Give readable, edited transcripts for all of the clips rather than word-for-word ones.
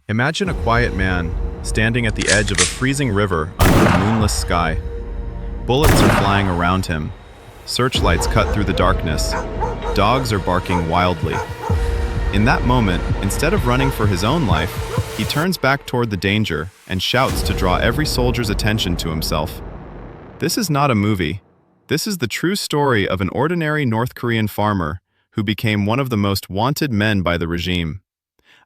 Imagine a quiet man standing at the edge of a freezing river under a moonless sky. Bullets are flying around him. Searchlights cut through the darkness. Dogs are barking wildly. In that moment, instead of running for his own life, he turns back toward the danger and shouts to draw every soldier's attention to himself. This is not a movie. This is the true story of an ordinary North Korean farmer who became one of the most wanted men by the regime.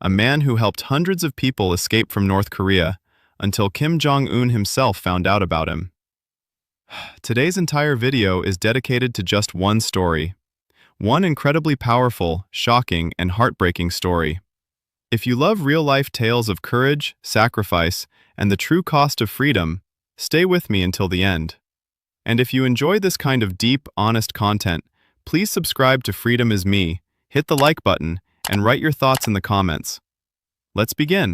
A man who helped hundreds of people escape from North Korea until Kim Jong-un himself found out about him. Today's entire video is dedicated to just one story. One incredibly powerful, shocking, and heartbreaking story. If you love real-life tales of courage, sacrifice, and the true cost of freedom, stay with me until the end. And if you enjoy this kind of deep, honest content, please subscribe to Freedom Is Me, hit the like button, and write your thoughts in the comments. Let's begin.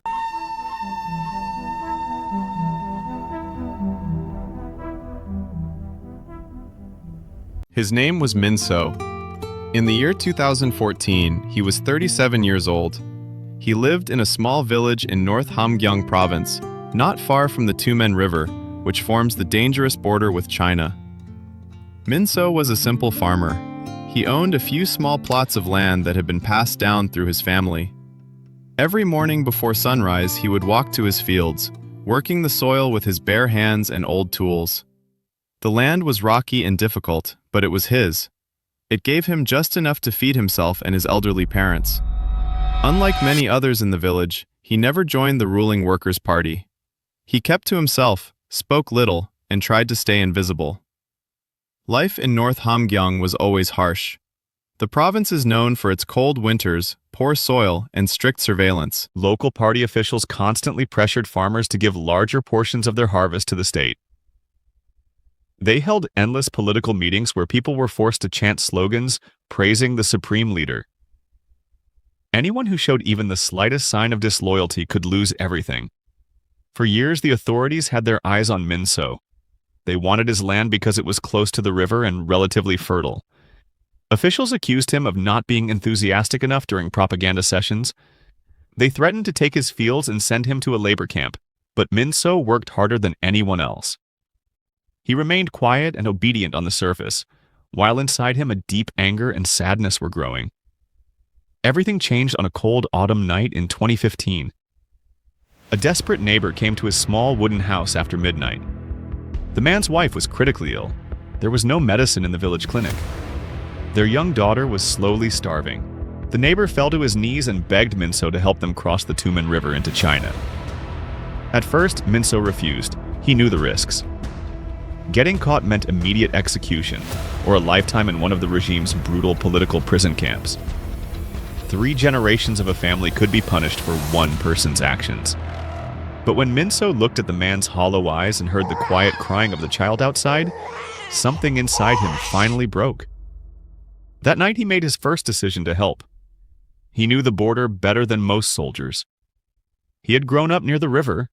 His name was Min So. In the year 2014, he was 37 years old. He lived in a small village in North Hamgyong province, not far from the Tumen River, which forms the dangerous border with China. Min So was a simple farmer. He owned a few small plots of land that had been passed down through his family. Every morning before sunrise, he would walk to his fields, working the soil with his bare hands and old tools. The land was rocky and difficult, but it was his. It gave him just enough to feed himself and his elderly parents. Unlike many others in the village, he never joined the ruling Workers' Party. He kept to himself, spoke little, and tried to stay invisible. Life in North Hamgyong was always harsh. The province is known for its cold winters, poor soil, and strict surveillance. Local party officials constantly pressured farmers to give larger portions of their harvest to the state. They held endless political meetings where people were forced to chant slogans praising the supreme leader. Anyone who showed even the slightest sign of disloyalty could lose everything. For years, the authorities had their eyes on Min So. They wanted his land because it was close to the river and relatively fertile. Officials accused him of not being enthusiastic enough during propaganda sessions. They threatened to take his fields and send him to a labor camp, but Min So worked harder than anyone else. He remained quiet and obedient on the surface, while inside him a deep anger and sadness were growing. Everything changed on a cold autumn night in 2015. A desperate neighbor came to his small wooden house after midnight. The man's wife was critically ill. There was no medicine in the village clinic. Their young daughter was slowly starving. The neighbor fell to his knees and begged Min So to help them cross the Tumen River into China. At first, Min So refused. He knew the risks. Getting caught meant immediate execution, or a lifetime in one of the regime's brutal political prison camps. 3 generations of a family could be punished for one person's actions. But when Min So looked at the man's hollow eyes and heard the quiet crying of the child outside, something inside him finally broke. That night he made his first decision to help. He knew the border better than most soldiers. He had grown up near the river.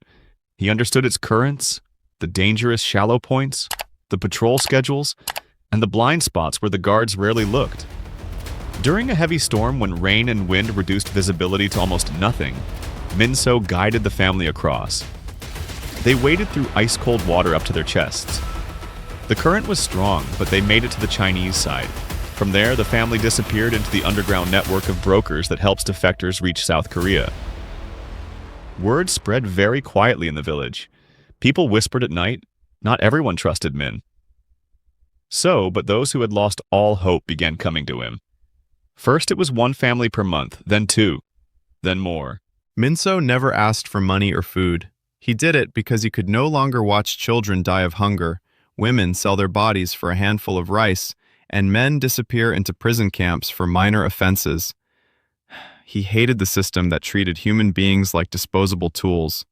He understood its currents, the dangerous shallow points, the patrol schedules, and the blind spots where the guards rarely looked. During a heavy storm when rain and wind reduced visibility to almost nothing, Min So guided the family across. They waded through ice-cold water up to their chests. The current was strong, but they made it to the Chinese side. From there, the family disappeared into the underground network of brokers that helps defectors reach South Korea. Word spread very quietly in the village. People whispered at night. Not everyone trusted Min. But those who had lost all hope began coming to him. First, it was 1 family per month, then 2, then more. Min So never asked for money or food. He did it because he could no longer watch children die of hunger, women sell their bodies for a handful of rice, and men disappear into prison camps for minor offenses. He hated the system that treated human beings like disposable tools.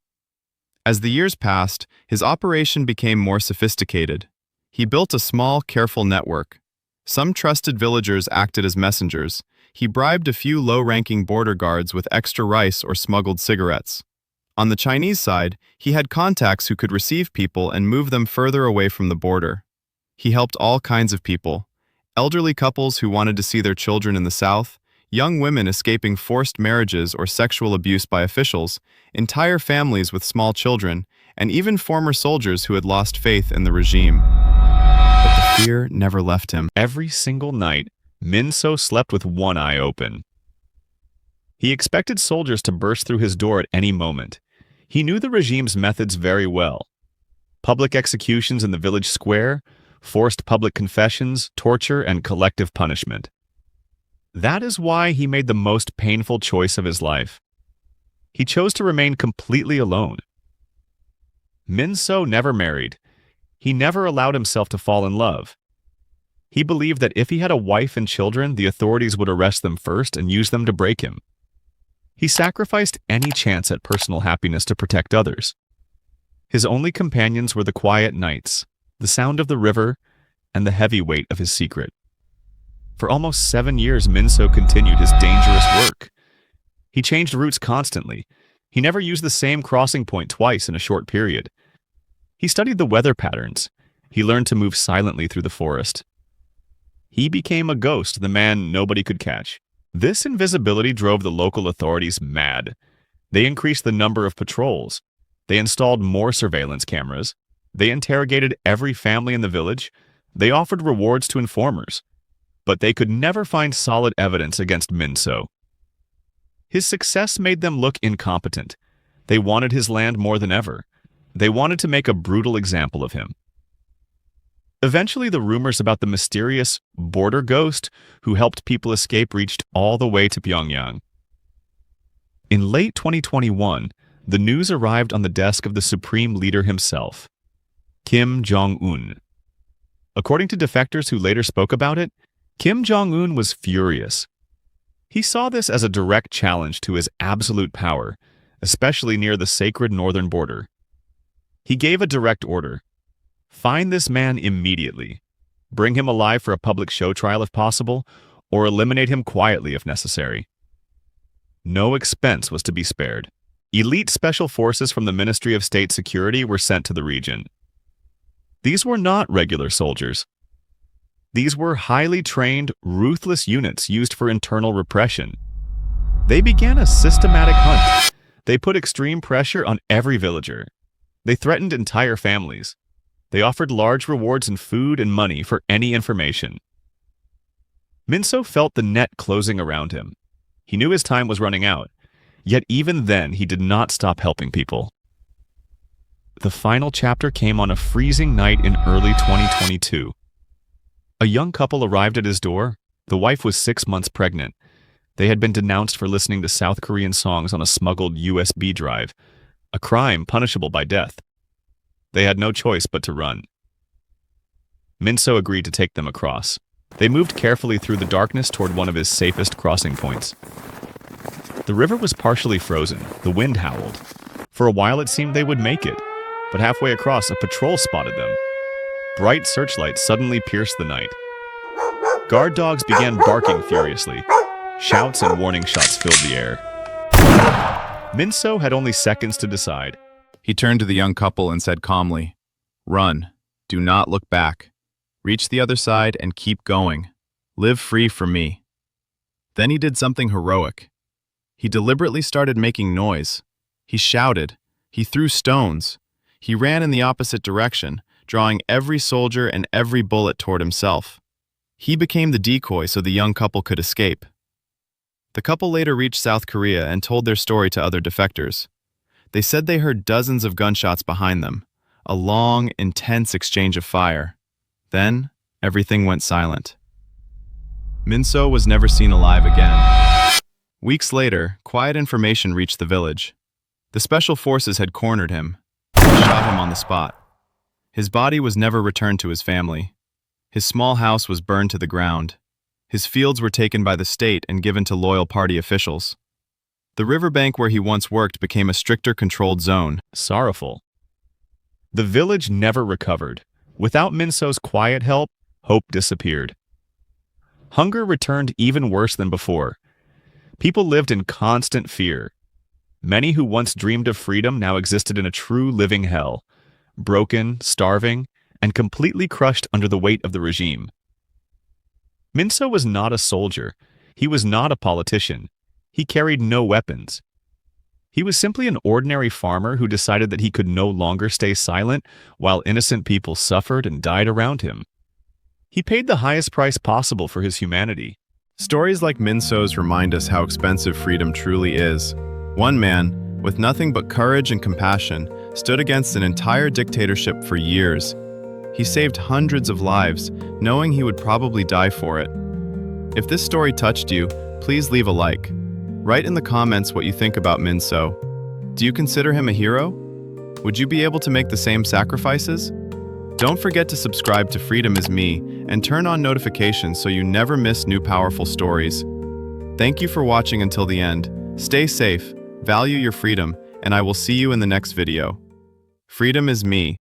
As the years passed, his operation became more sophisticated. He built a small, careful network. Some trusted villagers acted as messengers. He bribed a few low-ranking border guards with extra rice or smuggled cigarettes. On the Chinese side, he had contacts who could receive people and move them further away from the border. He helped all kinds of people. Elderly couples who wanted to see their children in the south, Young women escaping forced marriages or sexual abuse by officials, entire families with small children, and even former soldiers who had lost faith in the regime. But the fear never left him. Every single night, Min-so slept with one eye open. He expected soldiers to burst through his door at any moment. He knew the regime's methods very well. Public executions in the village square, forced public confessions, torture, and collective punishment. That is why he made the most painful choice of his life. He chose to remain completely alone. Min-so never married. He never allowed himself to fall in love. He believed that if he had a wife and children, the authorities would arrest them first and use them to break him. He sacrificed any chance at personal happiness to protect others. His only companions were the quiet nights, the sound of the river, and the heavy weight of his secret. For almost 7 years, Min-so continued his dangerous work. He changed routes constantly. He never used the same crossing point twice in a short period. He studied the weather patterns. He learned to move silently through the forest. He became a ghost, the man nobody could catch. This invisibility drove the local authorities mad. They increased the number of patrols. They installed more surveillance cameras. They interrogated every family in the village. They offered rewards to informers. But they could never find solid evidence against Min-so. His success made them look incompetent. They wanted his land more than ever. They wanted to make a brutal example of him. Eventually, the rumors about the mysterious border ghost who helped people escape reached all the way to Pyongyang. In late 2021, the news arrived on the desk of the supreme leader himself, Kim Jong-un. According to defectors who later spoke about it, Kim Jong-un was furious. He saw this as a direct challenge to his absolute power, especially near the sacred northern border. He gave a direct order. Find this man immediately. Bring him alive for a public show trial if possible, or eliminate him quietly if necessary. No expense was to be spared. Elite special forces from the Ministry of State Security were sent to the region. These were not regular soldiers. These were highly trained, ruthless units used for internal repression. They began a systematic hunt. They put extreme pressure on every villager. They threatened entire families. They offered large rewards in food and money for any information. Min-so felt the net closing around him. He knew his time was running out, yet even then he did not stop helping people. The final chapter came on a freezing night in early 2022. A young couple arrived at his door. The wife was 6 months pregnant. They had been denounced for listening to South Korean songs on a smuggled USB drive, a crime punishable by death. They had no choice but to run. Min-so agreed to take them across. They moved carefully through the darkness toward one of his safest crossing points. The river was partially frozen. The wind howled. For a while it seemed they would make it, but halfway across, a patrol spotted them. Bright searchlights suddenly pierced the night. Guard dogs began barking furiously. Shouts and warning shots filled the air. Min-so had only seconds to decide. He turned to the young couple and said calmly, "Run. Do not look back. Reach the other side and keep going. Live free for me." Then he did something heroic. He deliberately started making noise. He shouted. He threw stones. He ran in the opposite direction, drawing every soldier and every bullet toward himself. He became the decoy so the young couple could escape. The couple later reached South Korea and told their story to other defectors. They said they heard dozens of gunshots behind them, a long, intense exchange of fire. Then, everything went silent. Min-so was never seen alive again. Weeks later, quiet information reached the village. The special forces had cornered him. They shot him on the spot. His body was never returned to his family. His small house was burned to the ground. His fields were taken by the state and given to loyal party officials. The riverbank where he once worked became a stricter controlled zone. Sorrowful. The village never recovered. Without Min-so's quiet help, hope disappeared. Hunger returned even worse than before. People lived in constant fear. Many who once dreamed of freedom now existed in a true living hell, broken, starving, and completely crushed under the weight of the regime. Min-so was not a soldier. He was not a politician. He carried no weapons. He was simply an ordinary farmer who decided that he could no longer stay silent while innocent people suffered and died around him. He paid the highest price possible for his humanity. Stories like Min So's remind us how expensive freedom truly is. One man, with nothing but courage and compassion, stood against an entire dictatorship for years. He saved hundreds of lives, knowing he would probably die for it. If this story touched you, please leave a like. Write in the comments what you think about Min So. Do you consider him a hero? Would you be able to make the same sacrifices? Don't forget to subscribe to Freedom is Me and turn on notifications so you never miss new powerful stories. Thank you for watching until the end. Stay safe, value your freedom, and I will see you in the next video. Freedom is Me.